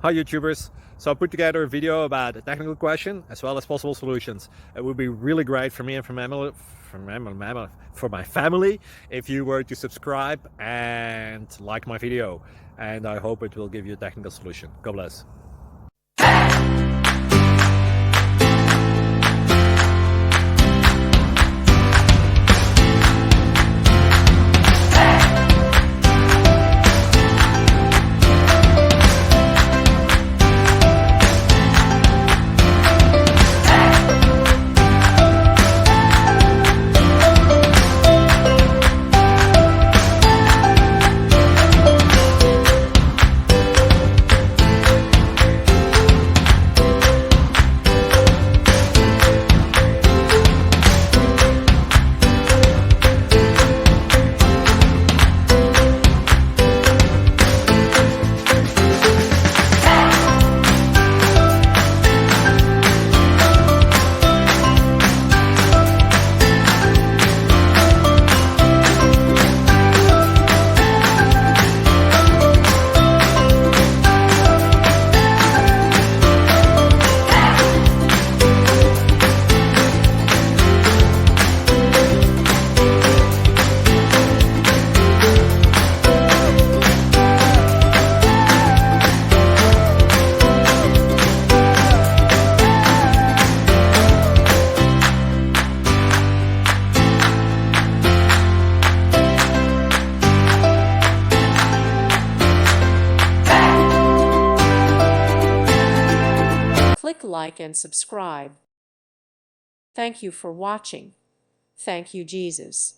Hi YouTubers! So I put together a video about a technical question as well as possible solutions. It would be really great for me and for my family if you were to subscribe and like my video, and I hope it will give you a technical solution. God bless. Click like and subscribe. Thank you for watching. Thank you, Jesus.